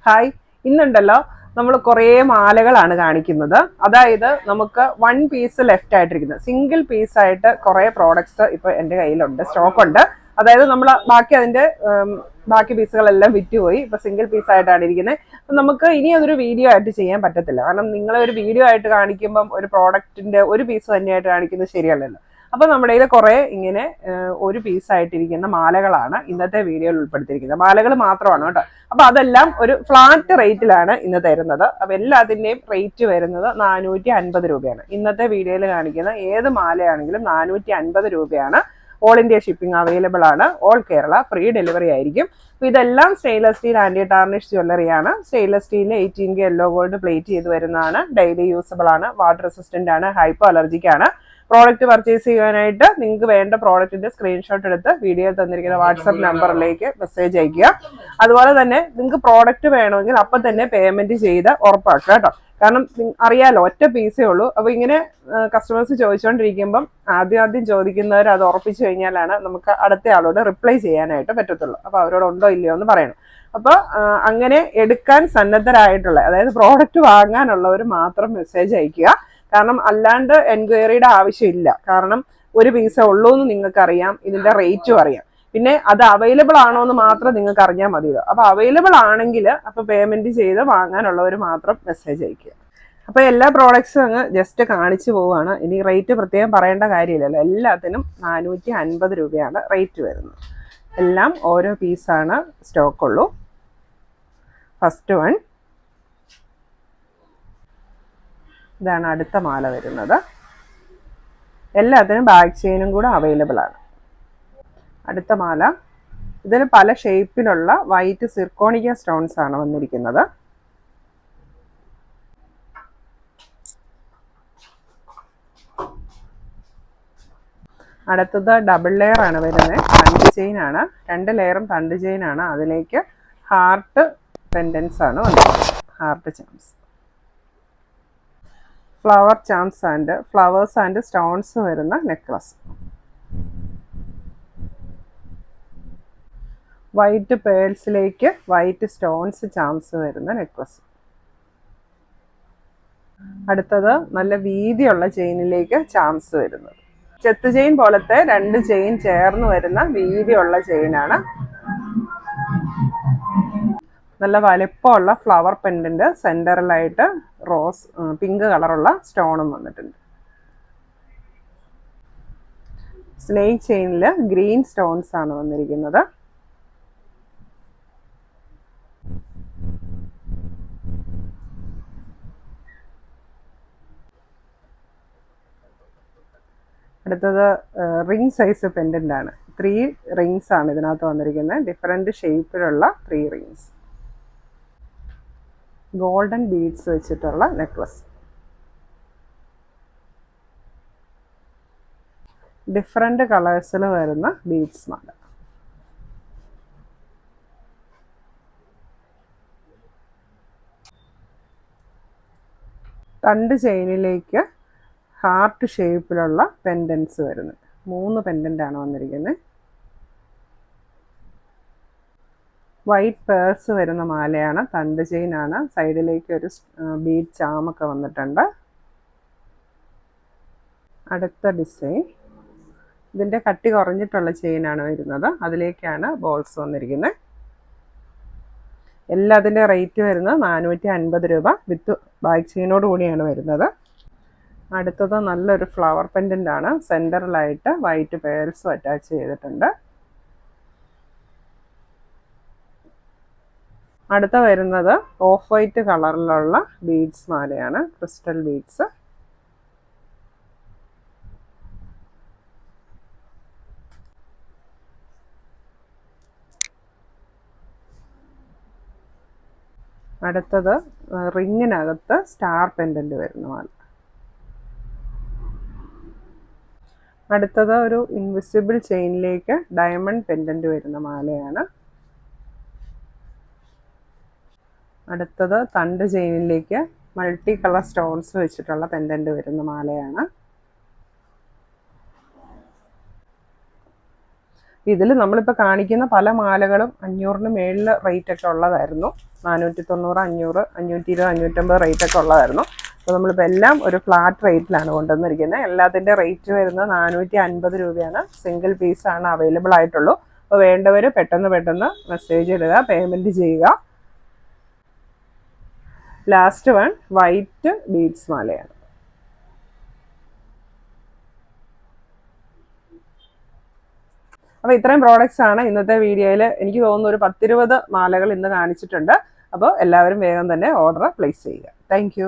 Hi, ഇന്നുണ്ടല്ലോ നമ്മൾ കുറേ മാലകളാണ് കാണിക്കുന്നത്. അതായത് നമുക്ക് വൺ പീസ് ലെഫ്റ്റ് ആയിട്ടിരിക്കുന്നത്, സിംഗിൾ പീസ് ആയിട്ട് കുറേ പ്രോഡക്ട്സ് ഇപ്പൊ എൻ്റെ കയ്യിലുണ്ട്, സ്റ്റോക്ക് ഉണ്ട്. അതായത് നമ്മൾ ബാക്കി പീസുകളെല്ലാം വിറ്റുപോയി, ഇപ്പൊ സിംഗിൾ പീസ് ആയിട്ടാണ് ഇരിക്കുന്നത്. അപ്പൊ നമുക്ക് ഇനി അതൊരു വീഡിയോ ആയിട്ട് ചെയ്യാൻ പറ്റത്തില്ല. കാരണം നിങ്ങളെ ഒരു വീഡിയോ ആയിട്ട് കാണിക്കുമ്പം ഒരു പ്രോഡക്റ്റിന്റെ ഒരു പീസ് തന്നെയായിട്ട് കാണിക്കുന്നത് ശരിയല്ലല്ലോ. അപ്പൊ നമ്മുടെ കയ്യിൽ കുറെ ഇങ്ങനെ ഒരു പീസായിട്ടിരിക്കുന്ന മാലകളാണ് ഇന്നത്തെ വീഡിയോയിൽ ഉൾപ്പെടുത്തിയിരിക്കുന്നത്. മാലകൾ മാത്രമാണ് കേട്ടോ. അപ്പൊ അതെല്ലാം ഒരു ഫ്ലാറ്റ് റേറ്റിലാണ് ഇന്ന് തരുന്നത്. അപ്പൊ എല്ലാത്തിന്റെയും റേറ്റ് വരുന്നത് 450 രൂപയാണ്. ഇന്നത്തെ വീഡിയോയിൽ കാണിക്കുന്ന ഏത് മാലയാണെങ്കിലും 450 രൂപയാണ്. ഓൾ ഇന്ത്യ ഷിപ്പിംഗ് അവൈലബിൾ ആണ്. ഓൾ കേരള ഫ്രീ ഡെലിവറി ആയിരിക്കും. അപ്പൊ ഇതെല്ലാം സ്റ്റെയിൻലെസ് സ്റ്റീൽ ആന്റി ടാർണിഷ് ജ്വല്ലറിയാണ്. സ്റ്റെയിൻലെസ് സ്റ്റീലിൽ 18K യെല്ലോ ഗോൾഡ് പ്ലേറ്റ് ചെയ്ത് വരുന്നതാണ്. ഡെയിലി യൂസബിൾ ആണ്, വാട്ടർ റെസിസ്റ്റന്റ് ആണ്, ഹൈപ്പോ അലർജിക് ആണ്. പ്രോഡക്റ്റ് പർച്ചേസ് ചെയ്യാനായിട്ട് നിങ്ങൾക്ക് വേണ്ട പ്രോഡക്റ്റിന്റെ സ്ക്രീൻഷോട്ട് എടുത്ത് വീഡിയോയിൽ തന്നിരിക്കുന്ന വാട്സപ്പ് നമ്പറിലേക്ക് മെസ്സേജ് അയക്കുക. അതുപോലെ തന്നെ നിങ്ങൾക്ക് പ്രോഡക്റ്റ് വേണമെങ്കിൽ അപ്പം തന്നെ പേയ്മെന്റ് ചെയ്ത് ഉറപ്പാക്കുക കേട്ടോ. കാരണം അറിയാലോ, ഒറ്റ പീസേ ഉള്ളൂ. അപ്പൊ ഇങ്ങനെ കസ്റ്റമേഴ്സ് ചോദിച്ചുകൊണ്ടിരിക്കുമ്പം ആദ്യം ചോദിക്കുന്നവർ അത് ഉറപ്പിച്ചു കഴിഞ്ഞാലാണ് നമുക്ക് അടുത്ത ആളോട് റിപ്ലൈ ചെയ്യാനായിട്ട് പറ്റത്തുള്ളൂ. അപ്പൊ അവരോട് ഉണ്ടോ ഇല്ലയോ എന്ന് പറയണം. അപ്പൊ അങ്ങനെ എടുക്കാൻ സന്നദ്ധരായിട്ടുള്ള, അതായത് പ്രോഡക്റ്റ് വാങ്ങാനുള്ളവർ മാത്രം മെസ്സേജ് അയക്കുക. കാരണം അല്ലാണ്ട് എൻക്വയറിയുടെ ആവശ്യമില്ല. കാരണം ഒരു പീസേ ഉള്ളൂ എന്ന് നിങ്ങൾക്ക് അറിയാം, ഇതിന്റെ റേറ്റും അറിയാം. പിന്നെ അത് അവൈലബിൾ ആണോ എന്ന് മാത്രം നിങ്ങൾക്ക് അറിഞ്ഞാൽ മതിയോ. അപ്പൊ അവൈലബിൾ ആണെങ്കിൽ അപ്പൊ പേയ്മെന്റ് ചെയ്ത് വാങ്ങാനുള്ളവർ മാത്രം മെസ്സേജ് അയക്കുക. അപ്പൊ എല്ലാ പ്രോഡക്ട്സും അങ്ങ് ജസ്റ്റ് കാണിച്ചു പോവുകയാണ്. ഇനി റേറ്റ് പ്രത്യേകം പറയേണ്ട കാര്യമില്ലല്ലോ. എല്ലാത്തിനും 450 രൂപയാണ് റേറ്റ് വരുന്നത്. എല്ലാം ഓരോ പീസാണ് സ്റ്റോക്ക് ഉള്ളൂ. ഫസ്റ്റ് വൺ ഇതാണ്. അടുത്ത മാല വരുന്നത് എല്ലാത്തിനും ബാക്ക് ചെയിനും കൂടെ അവൈലബിൾ ആണ്. അടുത്ത മാല, ഇതിന് പല ഷേപ്പിലുള്ള വൈറ്റ് സിർക്കോണിക്ക സ്റ്റോൺസ് ആണ് വന്നിരിക്കുന്നത്. അടുത്തത് ഡബിൾ ലെയർ ആണ് വരുന്നത്. തണ്ട് ചെയിൻ ആണ്, 2 ലെയറും തണ്ട് ചെയിൻ ആണ്. അതിലേക്ക് ഹാർട്ട് പെൻഡൻസ് ആണ് വന്നിരിക്കുന്നത്. Heart charms, flower charms and flowers and stones വരുന്ന നെക്ലസ്. വൈറ്റ് പേൾസിലേക്ക് വൈറ്റ് സ്റ്റോൺസ് ചാംസ് വരുന്ന നെക്ലസ്. അടുത്തത് നല്ല വീതിയുള്ള ചെയിനിലേക്ക് ചാംസ് വരുന്നത്. ചെത്ത് ചെയിൻ പോലത്തെ 2 ചെയിൻ ചേർന്ന് വരുന്ന വീതിയുള്ള ചെയിനാണ്. നല്ല വലിപ്പമുള്ള ഫ്ലവർ പെൻഡന്റ്, സെന്ററിലായിട്ട് റോസ് പിങ്ക് കളറുള്ള സ്റ്റോണും വന്നിട്ടുണ്ട്. സ്നേക്ക് ചെയിനിൽ ഗ്രീൻ സ്റ്റോൺസ് ആണ് വന്നിരിക്കുന്നത്. അടുത്തത് റിംഗ് സൈസ് പെൻഡന്റ് ആണ്. 3 റിങ്സ് ആണ് ഇതിനകത്ത് വന്നിരിക്കുന്നത്. ഡിഫറെന്റ് ഷേപ്പിലുള്ള 3 റിങ്സ്. ഗോൾഡൻ ബീഡ്സ് വെച്ചിട്ടുള്ള നെക്ലസ്. ഡിഫറെന്റ് കളേഴ്സിൽ വരുന്ന ബീഡ്സ് മാല. തണ്ട് ചെയിനിലേക്ക് ഹാർട്ട് ഷേപ്പിലുള്ള പെൻഡൻസ് വരുന്നത്. 3 പെൻഡന്റ് ആണ് വന്നിരിക്കുന്നത്. വൈറ്റ് പേഴ്സ് വരുന്ന മാലയാണ്. തണ്ട് ചെയിൻ ആണ്. സൈഡിലേക്ക് ഒരു ബീഡ് ചാമൊക്കെ വന്നിട്ടുണ്ട്. അടുത്ത ഡിസൈൻ, ഇതിൻ്റെ കട്ടി കുറഞ്ഞിട്ടുള്ള ചെയിനാണ് വരുന്നത്. അതിലേക്കാണ് ബോൾസ് വന്നിരിക്കുന്നത്. എല്ലാത്തിൻ്റെ റേറ്റ് വരുന്നത് 450 രൂപ വിത്ത് ബാക്ക് ചെയിനോട് കൂടിയാണ് വരുന്നത്. അടുത്തത് നല്ലൊരു ഫ്ലവർ പെൻഡന്റ് ആണ്. സെൻറ്ററിലായിട്ട് വൈറ്റ് പേൾസും അറ്റാച്ച് ചെയ്തിട്ടുണ്ട്. അടുത്ത വരുന്നത് ഓഫ് വൈറ്റ് കളറിലുള്ള ബീഡ്സ് മാലയാണ്, ക്രിസ്റ്റൽ ബീഡ്സ്. അടുത്തത് റിങ്ങിനകത്ത് സ്റ്റാർ പെൻഡന്റ് വരുന്ന മാല. അടുത്തത് ഒരു ഇൻവിസിബിൾ ചെയിനിലേക്ക് ഡയമണ്ട് പെൻഡന്റ് വരുന്ന മാലയാണ്. അടുത്തത് തണ്ട് ചെയിനിലേക്ക് മൾട്ടി കളർ സ്റ്റോൺസ് വെച്ചിട്ടുള്ള പെൻഡന്റ് വരുന്ന മാലയാണ്. ഇതിൽ നമ്മളിപ്പോൾ കാണിക്കുന്ന പല മാലകളും 500-ന് മേളിൽ റേറ്റ് ഒക്കെ ഉള്ളതായിരുന്നു. 490, 500, 520, 550 റേറ്റ് ഒക്കെ ഉള്ളതായിരുന്നു. അപ്പോൾ നമ്മളിപ്പോൾ എല്ലാം ഒരു ഫ്ലാറ്റ് റേറ്റിലാണ് കൊണ്ടുവന്നിരിക്കുന്നത്. എല്ലാത്തിൻ്റെ റേറ്റ് വരുന്നത് 450 രൂപയാണ്. സിംഗിൾ പീസാണ് അവൈലബിൾ ആയിട്ടുള്ളൂ. അപ്പോൾ വേണ്ടവർ പെട്ടെന്ന് മെസ്സേജ് ഇടുക, പേയ്മെൻറ്റ് ചെയ്യുക. ലാസ്റ്റ് വൺ വൈറ്റ് ബീഡ്സ് മാലയാണ്. അപ്പോൾ ഇത്രയും പ്രോഡക്റ്റ്സ് ആണ് ഇന്നത്തെ വീഡിയോയിൽ. എനിക്ക് തോന്നുന്നു ഒരു 10-20 മാലകൾ ഇന്ന് കാണിച്ചിട്ടുണ്ട്. അപ്പോൾ എല്ലാവരും വേഗം തന്നെ ഓർഡർ പ്ലേസ് ചെയ്യുക. താങ്ക്